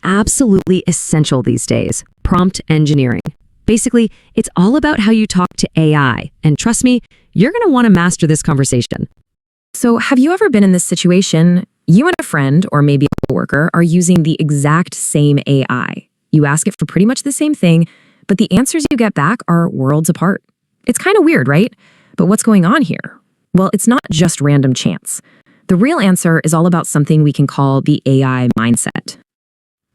Absolutely essential these days, prompt engineering. Basically, it's all about how you talk to AI, and trust me, you're going to want to master this conversation. So, have you ever been in this situation? You and a friend, or maybe a coworker, are using the exact same AI. You ask it for pretty much the same thing, but the answers you get back are worlds apart. It's kind of weird, right? But what's going on here? Well, it's not just random chance. The real answer is all about something we can call the AI mindset.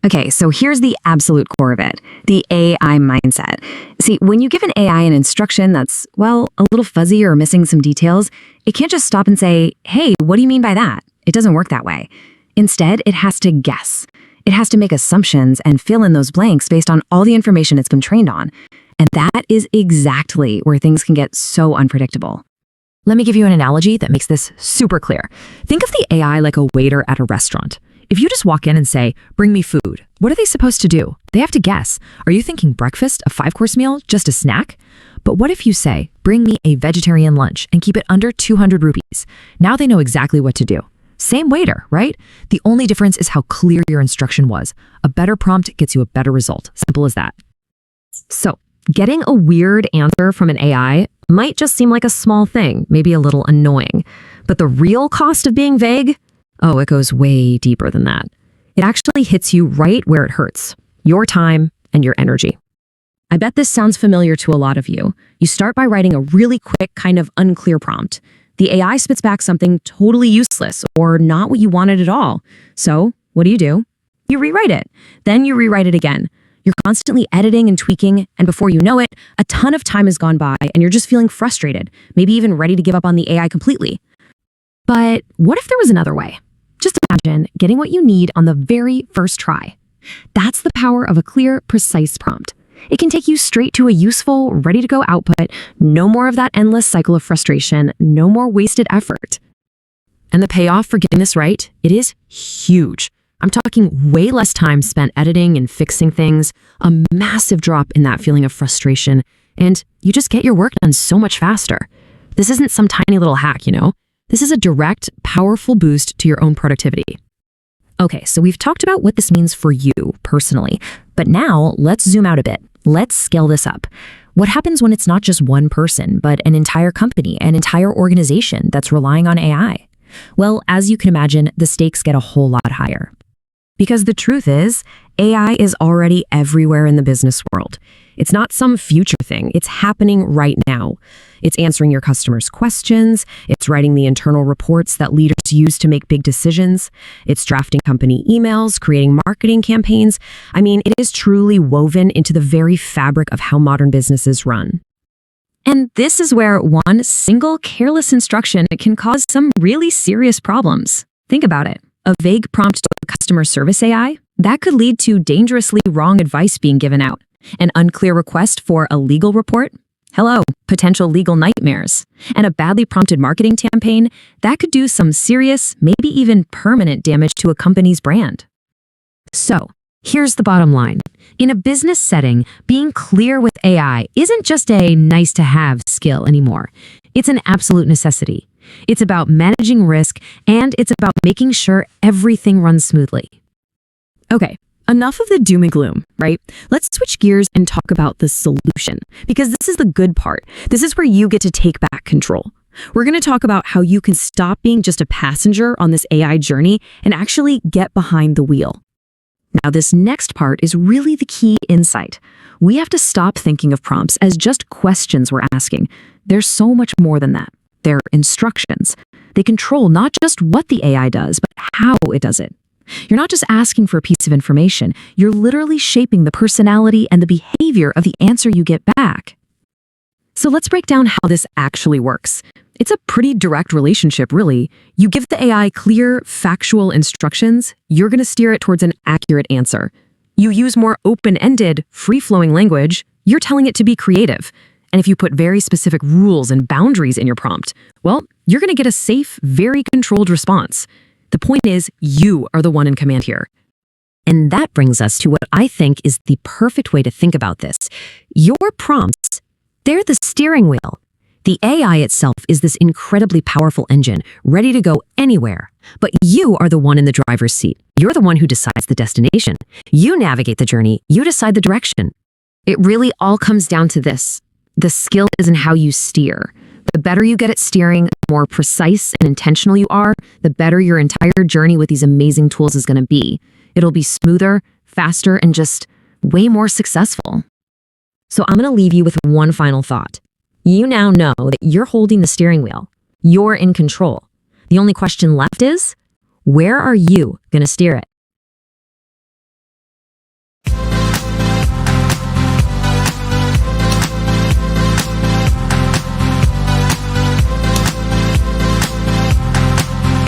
Okay, so here's the absolute core of it, the AI mindset. See, when you give an AI an instruction that's, well, a little fuzzy or missing some details, it can't just stop and say, hey, what do you mean by that? It doesn't work that way. Instead, it has to guess. It has to make assumptions and fill in those blanks based on all the information it's been trained on. And that is exactly where things can get so unpredictable. Let me give you an analogy that makes this super clear. Think of the AI like a waiter at a restaurant. If you just walk in and say, bring me food, what are they supposed to do? They have to guess. Are you thinking breakfast, a 5-course meal, just a snack? But what if you say, bring me a vegetarian lunch and keep it under 200 rupees? Now they know exactly what to do. Same waiter, right? The only difference is how clear your instruction was. A better prompt gets you a better result. Simple as that. So, getting a weird answer from an AI might just seem like a small thing, maybe a little annoying. But the real cost of being vague? Oh, it goes way deeper than that. It actually hits you right where it hurts, your time and your energy. I bet this sounds familiar to a lot of you. You start by writing a really quick, kind of unclear prompt. The AI spits back something totally useless or not what you wanted at all. So, what do? You rewrite it. Then you rewrite it again. You're constantly editing and tweaking, and before you know it, a ton of time has gone by and you're just feeling frustrated, maybe even ready to give up on the AI completely. But what if there was another way? Just imagine getting what you need on the very first try. That's the power of a clear, precise prompt. It can take you straight to a useful, ready-to-go output, no more of that endless cycle of frustration, no more wasted effort. And the payoff for getting this right, it is huge. I'm talking way less time spent editing and fixing things, a massive drop in that feeling of frustration, and you just get your work done so much faster. This isn't some tiny little hack, you know? This is a direct, powerful boost to your own productivity. Okay, so we've talked about what this means for you personally, but now let's zoom out a bit. Let's scale this up. What happens when it's not just one person, but an entire company, an entire organization that's relying on AI? Well, as you can imagine, the stakes get a whole lot higher. Because the truth is, AI is already everywhere in the business world. It's not some future thing. It's happening right now. It's answering your customers' questions. It's writing the internal reports that leaders use to make big decisions. It's drafting company emails, creating marketing campaigns. I mean, it is truly woven into the very fabric of how modern businesses run. And this is where one single careless instruction can cause some really serious problems. Think about it. A vague prompt to a customer service AI? That could lead to dangerously wrong advice being given out. An unclear request for a legal report? Hello, potential legal nightmares. And a badly prompted marketing campaign? That could do some serious, maybe even permanent damage to a company's brand. So, here's the bottom line. In a business setting, being clear with AI isn't just a nice-to-have skill anymore. It's an absolute necessity. It's about managing risk, and it's about making sure everything runs smoothly. Okay, enough of the doom and gloom, right? Let's switch gears and talk about the solution, because this is the good part. This is where you get to take back control. We're going to talk about how you can stop being just a passenger on this AI journey and actually get behind the wheel. Now, this next part is really the key insight. We have to stop thinking of prompts as just questions we're asking. There's so much more than that. They're instructions. They control not just what the AI does, but how it does it. You're not just asking for a piece of information. You're literally shaping the personality and the behavior of the answer you get back. So let's break down how this actually works. It's a pretty direct relationship, really. You give the AI clear, factual instructions, you're going to steer it towards an accurate answer. You use more open-ended, free-flowing language, you're telling it to be creative. And if you put very specific rules and boundaries in your prompt, well, you're going to get a safe, very controlled response. The point is, you are the one in command here. And that brings us to what I think is the perfect way to think about this. Your prompts, they're the steering wheel. The AI itself is this incredibly powerful engine, ready to go anywhere. But you are the one in the driver's seat. You're the one who decides the destination. You navigate the journey. You decide the direction. It really all comes down to this. The skill is in how you steer. The better you get at steering, the more precise and intentional you are, the better your entire journey with these amazing tools is going to be. It'll be smoother, faster, and just way more successful. So I'm going to leave you with one final thought. You now know that you're holding the steering wheel. You're in control. The only question left is, where are you going to steer it?